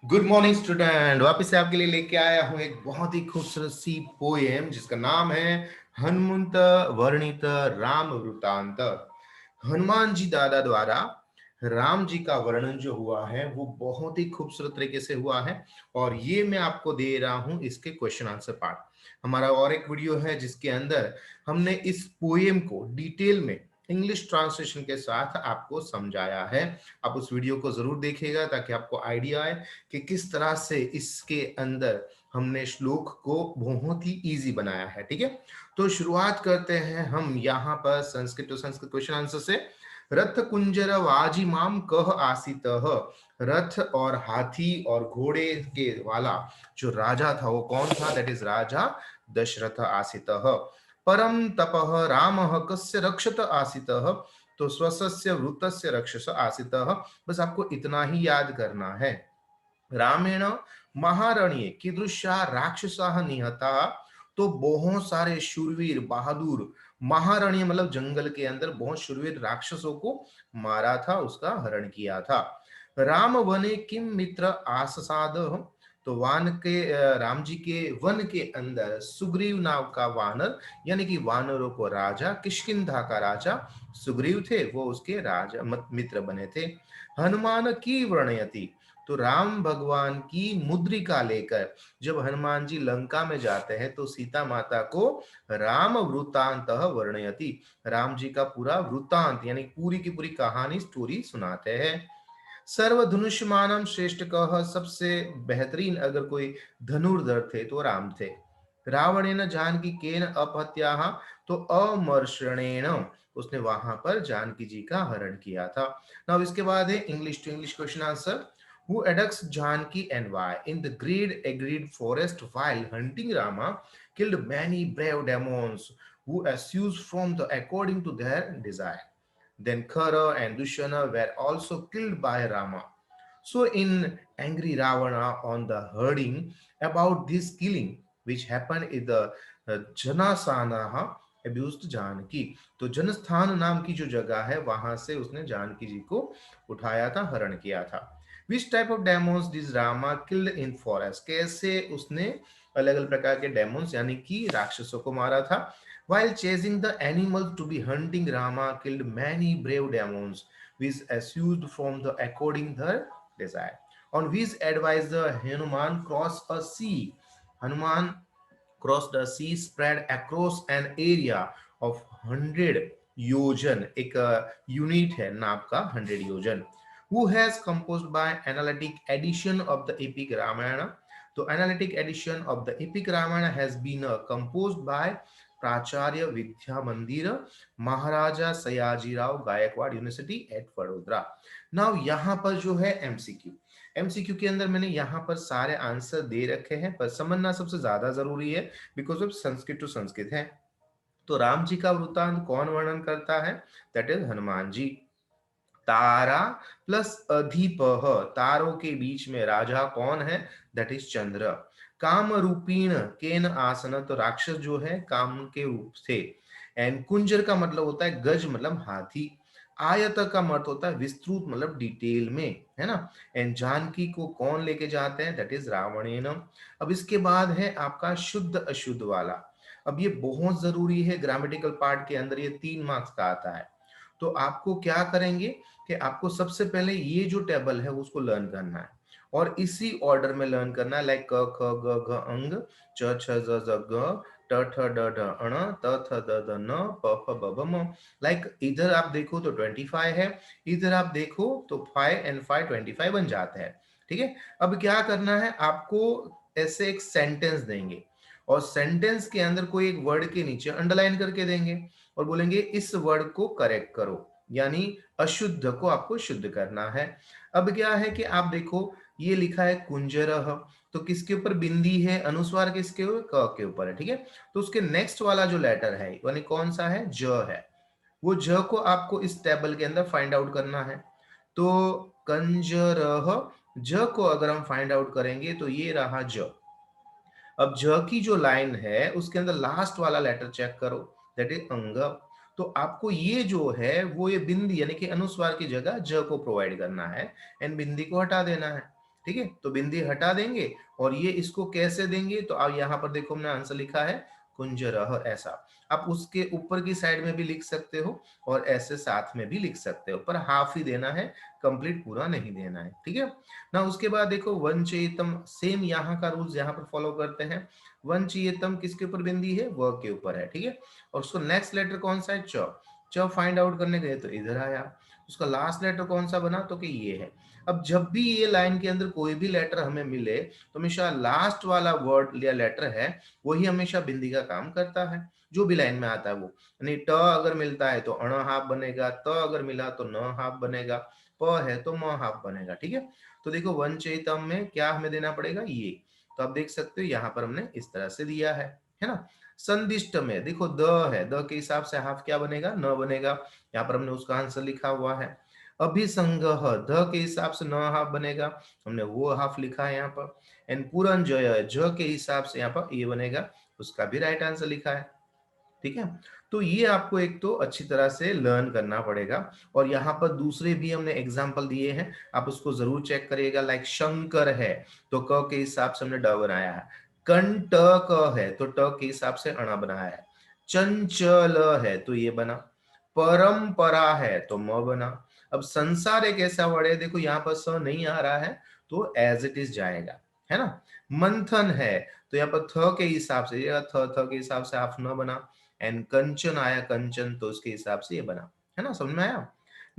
Good morning student. वापस से आपके लिए लेके आया हूं एक बहुत ही खूबसूरत सी पोएम जिसका नाम है हनुमंत वर्णित राम वृतांत। हनुमान जी दादा द्वारा राम जी का वर्णन जो हुआ है वो बहुत ही खूबसूरत तरीके से हुआ है। और ये मैं आपको दे रहा हूं इसके क्वेश्चन आंसर पार्ट। हमारा और एक वीडियो है जिसके अंदर हमने इस पोएम को डिटेल में इंग्लिश ट्रांसलेशन के साथ आपको समझाया है। आप उस वीडियो को जरूर देखिएगा ताकि आपको आइडिया आए कि किस तरह से इसके अंदर हमने श्लोक को बहुत ही इजी बनाया है। ठीक है, तो शुरुआत करते हैं हम यहाँ पर Sanskrit to Sanskrit question answer से। रथ कुंजर वाजी माम कह आसित। रथ और हाथी और घोड़े के वाला जो राजा था वो कौन था? दैट इज राजा दशरथ आसित। परम तपः रामः कस्य रक्षत आसित। तो स्वस्य वृत्तस्य रक्षस आसित। बस आपको इतना ही याद करना है। रामेण महारण्ये कीदृशा राक्षसा निहता। तो बहुत सारे शूरवीर बहादुर, महारण्य मतलब जंगल के अंदर बहुत शूरवीर राक्षसों को मारा था, उसका हरण किया था। राम वने किम मित्र आससाद। तो राम जी के वन के अंदर सुग्रीव नाम का वानर, यानी कि वानरों को राजा, किष्किंधा का राजा सुग्रीव थे, वो उसके राजा मित्र बने थे। हनुमान की वर्णयति। तो राम भगवान की मुद्रिका लेकर जब हनुमान जी लंका में जाते हैं तो सीता माता को राम वृत्तांत वर्णयति, राम जी का पूरा वृत्तांत यानी पूरी की पूरी कहानी स्टोरी सुनाते हैं। सर्वधनुष्मानम श्रेष्ठ कह, सबसे बेहतरीन अगर कोई धनुर्धर थे तो राम थे। रावणेन जानकी केन अपहत्या। तो अमर्षणेन उसने वहां पर जानकी जी का हरण किया था। नाउ इसके बाद है English to English question answer. Who attacks Janki and why? In the great agreed forest while hunting Rama, killed many brave demons who issues from the according to their desire. Then Khara and Dushana were also killed by Rama. So in angry Ravana on the hearing about this killing, which happened in the Janasana abused Janki. तो जनस्थान नाम की जो जगह है वहां से उसने जानकी जी को उठाया था, हरण किया था। Which type of demons does Rama killed in forest, कैसे उसने अलग अलग प्रकार के डेमोन्स यानी कि राक्षसों को मारा था। While chasing the animals to be hunting, Rama killed many brave demons, which issued from the according their desire. On which advice the Hanuman crossed a sea. Hanuman crossed a sea spread across an area of 100 योजन, एक unit है नाप का 100 योजन। Who has composed by analytic addition of the epic Ramayana? तो analytic addition of the epic Ramayana has been composed by प्राचार्य Vidya Mandir, Maharaja Sayajirao Gaekwad university at Vadodara. Now यहाँ पर जो है एमसीक्यू, एमसीक्यू के अंदर मैंने यहाँ पर सारे आंसर दे रखे हैं, पर समझना सबसे ज्यादा जरूरी है because of Sanskrit to Sanskrit है। तो राम जी का वृत्तांत कौन वर्णन करता है? That is Hanuman ji. तारा प्लस अधिपह, तारों के बीच में राजा कौन है? That is Chandra. काम रूपीण केन आसन, तो राक्षस जो है काम के रूप से। एंड कुंजर का मतलब होता है गज मतलब हाथी। आयत का मतलब होता है विस्तृत मतलब डिटेल में, है ना। एंड जानकी को कौन लेके जाते हैं? दैट इज रावणेनम। अब इसके बाद है आपका शुद्ध अशुद्ध वाला। अब ये बहुत जरूरी है, ग्रामेटिकल पार्ट के अंदर ये 3 मार्क्स का आता है। तो आपको क्या करेंगे कि आपको सबसे पहले ये जो टेबल है उसको लर्न करना है और इसी ऑर्डर में लर्न करना है, लाइक क ख ग घ अंग, च छ ज ज ग, ट ठ ड ढ अण, त थ द ध न, प फ ब भ म। लाइक इधर आप देखो तो 25 है, इधर आप देखो तो 5 एंड 5 25 बन जाता है। ठीक है, अब क्या करना है आपको, ऐसे एक सेंटेंस देंगे और सेंटेंस के अंदर कोई एक वर्ड के नीचे अंडरलाइन करके देंगे और बोलेंगे इस वर्ड को करेक्ट करो, यानी अशुद्ध को आपको शुद्ध करना है। अब क्या है कि आप देखो ये लिखा है कुंजरह, तो किसके ऊपर बिंदी है? अनुस्वार किसके ऊपर? क के ऊपर है। ठीक है, तो उसके नेक्स्ट वाला जो लेटर है यानी कौन सा है? ज है। वो ज को आपको इस टेबल के अंदर फाइंड आउट करना है। तो कंजरह, ज को अगर हम फाइंड आउट करेंगे तो ये रहा ज। अब ज की जो लाइन है उसके अंदर लास्ट वाला लेटर चेक करो, दैट इज अंग। तो आपको ये जो है वो ये बिंदी यानी कि अनुस्वार की जगह ज को प्रोवाइड करना है एंड बिंदी को हटा देना है। ठीक है, तो बिंदी हटा देंगे और ये इसको कैसे देंगे, तो अब यहाँ पर देखो हमने आंसर लिखा है कुंजरह, ऐसा। आप उसके ऊपर की साइड में भी लिख सकते हो और ऐसे साथ में भी लिख सकते हो, पर हाफ ही देना है, कंप्लीट पूरा नहीं देना है, ठीक है ना। उसके बाद देखो वंचयितम, सेम यहाँ का रूल्स यहाँ पर फॉलो करते हैं। वंचयितम किसके ऊपर बिंदी है, व के ऊपर है, ठीक है। और उसको नेक्स्ट लेटर कौन सा है, च। च फाइंड आउट करने गए तो इधर आया। उसका लास्ट लेटर कौन सा बना, तो कि ये है। अब जब भी ये लाइन के अंदर कोई भी लेटर हमें मिले तो हमेशा लास्ट वाला वर्ड या लेटर है वही हमेशा बिंदी का काम करता है, जो भी लाइन में आता है वो। यानी ट अगर मिलता है तो अण हाफ बनेगा, त अगर मिला तो न हाफ बनेगा, प है तो म हाफ बनेगा, ठीक है। तो देखो वंचयितम में क्या हमें देना पड़ेगा, ये। तो आप देख सकते हो यहाँ पर हमने इस तरह से दिया है ना। संदिष्ट में देखो द है, द के हिसाब से हाफ क्या बनेगा, न बनेगा। यहाँ पर हमने उसका आंसर लिखा हुआ है। अभिसंगह, ध के हिसाब से न हाफ बनेगा, हमने वो हाफ लिखा है यहाँ पर। एंड पुरंजय, ज के हिसाब से यहाँ पर ये बनेगा, उसका भी राइट आंसर लिखा है, ठीक है। तो ये आपको एक तो अच्छी तरह से लर्न करना पड़ेगा। और यहाँ पर दूसरे भी हमने एग्जाम्पल दिए हैं, आप उसको जरूर चेक करिएगा। लाइक शंकर है तो क के हिसाब से हमने ड बनाया है। कंटक है तो ट के हिसाब से अणा बनाया है। चंचल है तो ये बना। परंपरा है तो म बना। अब संसार एक ऐसा वर्ड है, देखो यहाँ पर स नहीं आ रहा है तो एज इट इज जाएगा, है ना। मंथन है तो यहाँ पर थ के हिसाब से, थ के हिसाब से आप न बना। एंड कंचन आया, कंचन, तो उसके हिसाब से ये बना, है ना, समझ में आया।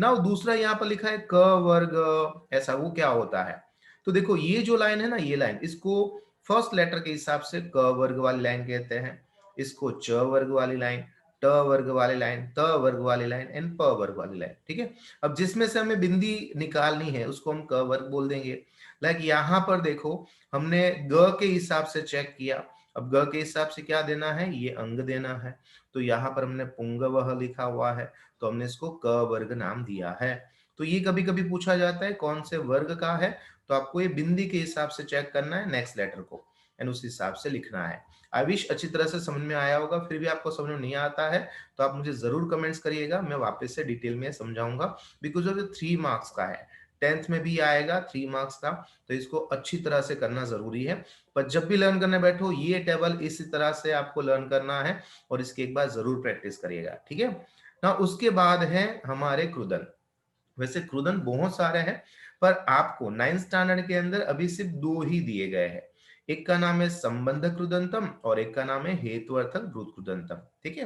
ना दूसरा यहाँ पर लिखा है क वर्ग, ऐसा वो क्या होता है, तो देखो ये जो लाइन है ना, ये लाइन, इसको फर्स्ट लेटर के हिसाब से क वर्ग वाली लाइन कहते हैं, इसको च वर्ग वाली लाइन, ट वर्ग वाली लाइन, त वर्ग वाली लाइन एंड प वर्ग वाली लाइन, ठीक है। अब जिसमें से हमें बिंदी निकालनी है उसको हम क वर्ग बोल देंगे। लाइक यहाँ पर देखो हमने ग के हिसाब से चेक किया, अब ग के हिसाब से क्या देना है, ये अंग देना है। तो यहाँ पर हमने पुंगवह लिखा हुआ है, तो हमने इसको क वर्ग नाम दिया है। तो ये कभी कभी पूछा जाता है कौन से वर्ग का है, तो आपको ये बिंदी के हिसाब से चेक करना है नेक्स्ट लेटर को एंड उस हिसाब से लिखना है। आई विश अच्छी तरह से समझ में आया होगा। फिर भी आपको समझ में नहीं आता है तो आप मुझे जरूर कमेंट्स करिएगा, मैं वापस से डिटेल में समझाऊंगा। बिकॉज ऑफ 3 मार्क्स का है, 10th में भी आएगा 3 मार्क्स का, तो इसको अच्छी तरह से करना जरूरी है। पर जब भी लर्न करने बैठो ये टेबल इसी तरह से आपको लर्न करना है और इसकी एक बार जरूर प्रैक्टिस करिएगा, ठीक है ना। उसके बाद है हमारे क्रुदन। वैसे क्रुदन बहुत सारे हैं, पर आपको 9th स्टैंडर्ड के अंदर अभी सिर्फ 2 ही दिए गए हैं। एक का नाम है संबंध क्रुदंतम और एक का नाम है हेतुअर्थक ब्रूत क्रुदंतम, ठीक है।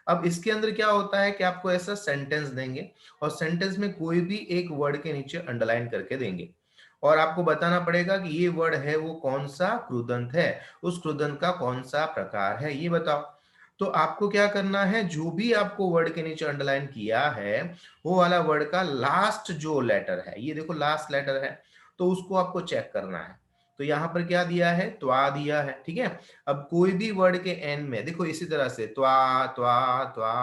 अब इसके अंदर क्या होता है कि आपको ऐसा सेंटेंस देंगे और सेंटेंस में कोई भी एक वर्ड के नीचे अंडरलाइन करके देंगे और आपको बताना पड़ेगा कि ये वर्ड है वो कौन सा क्रुदंत है, उस क्रुदंत का कौन सा प्रकार है ये बताओ। तो आपको क्या करना है, जो भी आपको वर्ड के नीचे अंडरलाइन किया है वो वाला वर्ड का लास्ट जो लेटर है, ये देखो लास्ट लेटर है, तो उसको आपको चेक करना है। तो यहां पर क्या दिया है, त्वा दिया है, ठीक है। अब कोई भी वर्ड के एंड में देखो इसी तरह से त्वा त्वा त्वा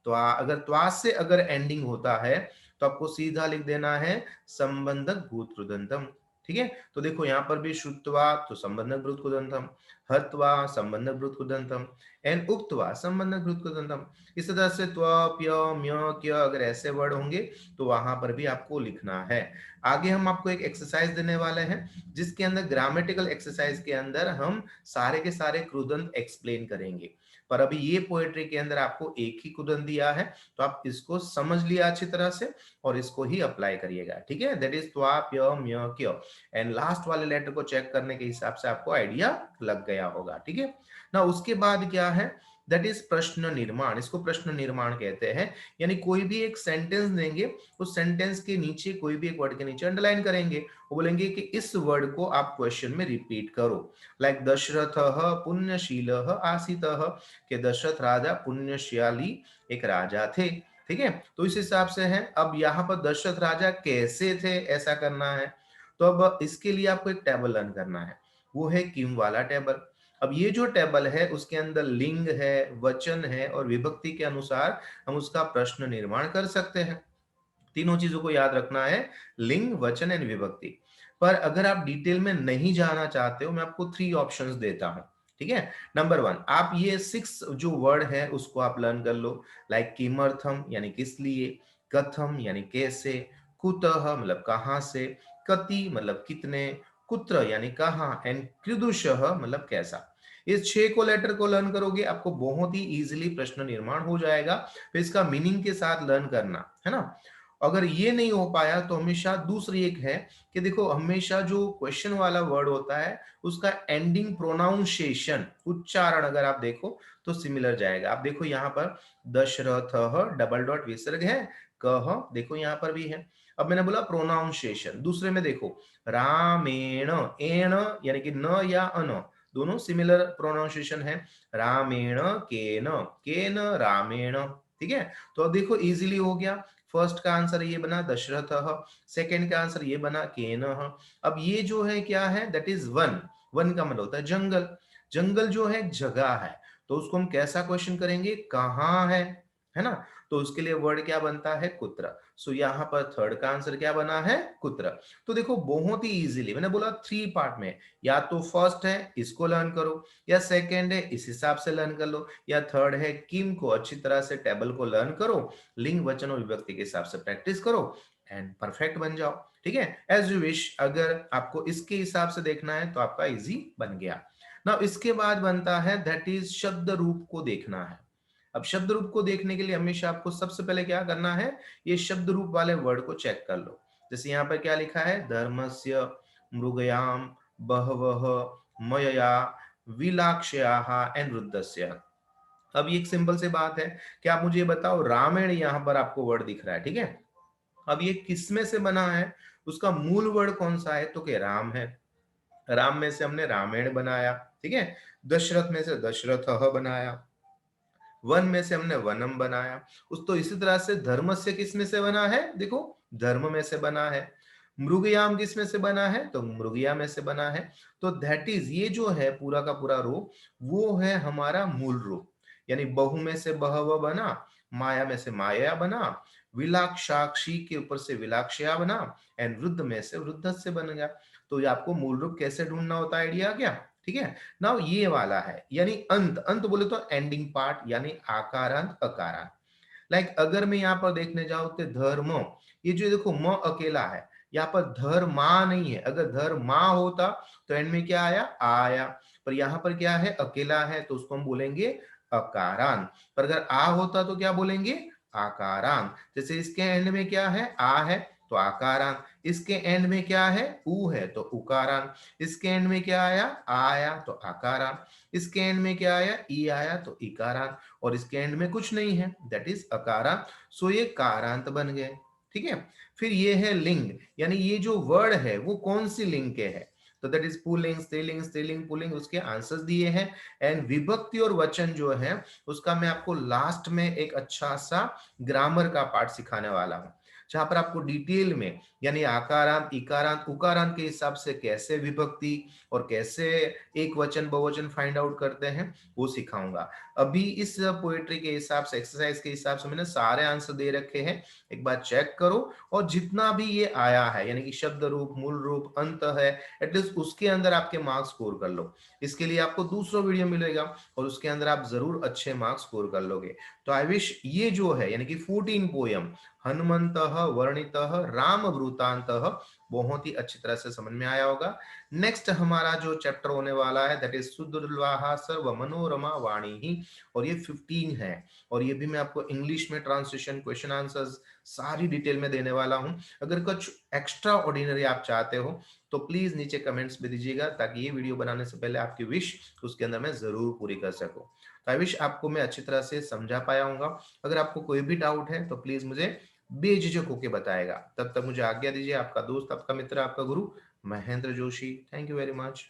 त्वा, अगर त्वा से अगर एंडिंग होता है तो आपको सीधा लिख देना है संबंधक भूत कृदंतम, ठीक है। तो देखो यहाँ पर भी श्रुत्वा तो संबंधक भूत कृदंतम, हत्वा संबंधक भूत कृदंतम एंड उक्तवा संबंधक भूत कृदंतम। इस तरह से त्व प्य म्य क्य अगर ऐसे वर्ड होंगे तो वहां पर भी आपको लिखना है। आगे हम आपको एक एक्सरसाइज देने वाले हैं जिसके अंदर ग्रामेटिकल एक्सरसाइज के अंदर हम सारे के सारे कृदंत एक्सप्लेन करेंगे। पर अभी ये पोएट्री के अंदर आपको एक ही कृदंत दिया है, तो आप इसको समझ लिया अच्छी तरह से और इसको ही अप्लाई करिएगा, ठीक है। दैट इज त्वा प्य म्य क्य एंड लास्ट वाले लेटर को चेक करने के हिसाब से आपको आइडिया लग गया होगा, ठीक है ना। उसके बाद क्या है, दैट इज प्रश्न निर्माण, इसको प्रश्न निर्माण कहते हैं। यानी कोई भी एक सेंटेंस देंगे, उस सेंटेंस के नीचे कोई भी एक वर्ड के नीचे अंडरलाइन करेंगे, वो बोलेंगे कि इस वर्ड को आप क्वेश्चन में रिपीट करो। लाइक दशरथ पुण्यशील आसीत, के दशरथ राजा पुण्यशाली एक राजा थे, ठीक है। तो इस हिसाब से है। अब यहाँ पर दशरथ राजा कैसे थे ऐसा करना है, तो अब इसके लिए आपको एक टेबल लर्न करना है, वो है किम वाला टेबल। अब ये जो टेबल है उसके अंदर लिंग है, वचन है और विभक्ति के अनुसार हम उसका प्रश्न निर्माण कर सकते हैं। तीनों चीजों को याद रखना है, लिंग वचन एंड विभक्ति। पर अगर आप डिटेल में नहीं जाना चाहते हो, मैं आपको 3 ऑप्शंस देता हूं, ठीक है। नंबर 1, आप ये 6 जो वर्ड है उसको आप लर्न कर लो। लाइक किमर्थम यानी किस लिए, कथम यानी कैसे, कुतः मतलब कहां से, कति मतलब कितने, कुत्र यानी कहाँ, एंड कीदृशः मतलब कैसा। इस 6 को लेटर को लर्न करोगे, आपको बहुत ही इजीली प्रश्न निर्माण हो जाएगा। फिर इसका मीनिंग के साथ लर्न करना है ना। अगर ये नहीं हो पाया तो हमेशा दूसरी एक है कि देखो, हमेशा जो क्वेश्चन वाला वर्ड होता है उसका एंडिंग प्रोनाउंसिएशन, उच्चारण अगर आप देखो तो सिमिलर जाएगा। आप देखो यहाँ पर दशरथ डबल डॉट विसर्ग है, कह देखो यहाँ पर भी है। अब मैंने बोला प्रोनाउंसिएशन। दूसरे में देखो रामेण, एण यानी कि न या अन दोनों सिमिलर प्रोनाउंसिएशन है। रामेण केन, केन रामेण। ठीक है, तो अब देखो इजीली हो गया। फर्स्ट का आंसर ये बना दशरथ, सेकंड का आंसर ये बना केन। अब ये जो है क्या है, दैट इज वन। वन का मतलब होता है जंगल। जंगल जो है जगह है, तो उसको हम कैसा क्वेश्चन करेंगे, कहाँ है ना। तो उसके लिए वर्ड क्या बनता है, कुत्र। सो यहाँ पर थर्ड का आंसर क्या बना है, कुत्र। तो देखो बहुत ही इजीली मैंने बोला 3 पार्ट में, या तो फर्स्ट है इसको लर्न करो, या सेकंड है इस हिसाब से लर्न कर लो, या थर्ड है किम को अच्छी तरह से टेबल को लर्न करो, लिंग वचन और विभक्ति के हिसाब से प्रैक्टिस करो एंड परफेक्ट बन जाओ। ठीक है, एज यू विश। अगर आपको इसके हिसाब से देखना है तो आपका इजी बन गया ना। इसके बाद बनता है दैट इज शब्द रूप को देखना है। अब शब्द रूप को देखने के लिए हमेशा आपको सबसे पहले क्या करना है, ये शब्द रूप वाले वर्ड को चेक कर लो। जैसे यहाँ पर क्या लिखा है, धर्मस्य, मृगयाम, बहवः, मयया, विलाक्ष्याः एंड वृद्धस्य। अब ये एक सिंपल सी बात है कि आप मुझे ये बताओ, रामायण यहाँ पर आपको वर्ड दिख रहा है, ठीक है। अब ये किस में से बना है, उसका मूल वर्ड कौन सा है, तो क्या राम है। राम में से हमने रामायण बनाया, ठीक है। दशरथ में से दशरथ बनाया, वन में से हमने वनम बनाया। उस तो इसी तरह से धर्म से किस में से बना है, देखो धर्म में से बना है। मृगयाम किस में से बना है, तो मृगया में से बना है। तो दैट इज ये जो है पूरा का पूरा रूप, वो है हमारा मूल रूप। यानी बहु में से बहव बना, माया में से माया बना, विलाक्षाक्षी के ऊपर से विलाक्षया बना, एंड वृद्ध में से वृद्ध से बन गया। तो ये आपको मूल रूप कैसे ढूंढना होता है, आइडिया आ गया। ठीक है, नाउ ये वाला है यानी अंत। अंत बोले तो एंडिंग पार्ट यानी आकारांत अकारांत। लाइक अगर मैं यहाँ पर देखने जाऊं तो धर्म, ये जो देखो म अकेला है, यहाँ पर धर्मा नहीं है। अगर धर्मा होता तो एंड में क्या आया, आया। पर यहाँ पर क्या है, अकेला है, तो उसको हम बोलेंगे अकारांत। पर अगर आ होता तो क्या बोलेंगे, आकारांत। जैसे इसके एंड में क्या है, आ है तो आकारांत। इसके एंड में क्या है, ऊ है तो उकारांत। इसके एंड में क्या आया, आ आया तो आकारांत। इसके एंड में क्या आया, ई आया तो इकारांत। और इसके एंड में कुछ नहीं है, दैट इज अकारांत। सो ये कारांत बन गए। ठीक है, फिर ये है लिंग, यानी ये जो वर्ड है वो कौन सी लिंग के है, तो दैट इज पुल्लिंग, स्त्रीलिंग, स्त्रीलिंग, पुल्लिंग। उसके आंसर्स दिए हैं। एंड विभक्ति और वचन जो है उसका मैं आपको लास्ट में एक अच्छा सा ग्रामर का पार्ट सिखाने वाला हूं, जहां पर आपको डिटेल में यानी आकारांत, इकारांत, उकारांत के हिसाब से कैसे विभक्ति और कैसे एक वचन बहुवचन फाइंड आउट करते हैं वो सिखाऊंगा। अभी इस पोएट्री के हिसाब से, एक्सरसाइज के हिसाब से मैंने सारे आंसर दे रखे हैं, एक बार चेक करो। और जितना भी ये आया है यानी कि शब्द रूप, मूल रूप, अंत है, एटलीस्ट उसके अंदर आपके मार्क्स स्कोर कर लो। इसके लिए आपको दूसरा वीडियो मिलेगा और उसके अंदर आप जरूर अच्छे मार्क्स स्कोर कर लोगे। तो आई विश ये जो है यानी कि 14 पोयम हनुमंत वर्णित राम वृतांत बहुत ही अच्छी तरह से समझ में आया होगा। नेक्स्ट हमारा जो चैप्टर होने वाला है दैट इज सुदुर्लभ सर्व मनोरमा वाणी ही, और ये 15 है। और ये भी मैं आपको इंग्लिश में ट्रांसलेशन, क्वेश्चन आंसर्स सारी डिटेल में देने वाला हूं। अगर कुछ एक्स्ट्रा ऑर्डिनरी आप चाहते हो तो प्लीज नीचे कमेंट्स में दीजिएगा, ताकि ये वीडियो बनाने से पहले आपकी विश उसके अंदर मैं जरूर पूरी कर सकूं। तो आई विश आपको मैं अच्छी तरह से समझा पाया हूँ। अगर आपको कोई भी डाउट है तो प्लीज मुझे बेझिझक होके बताएगा। तब तक मुझे आज्ञा दीजिए। आपका दोस्त, आपका मित्र, आपका गुरु Mahendra Joshi. Thank you very much.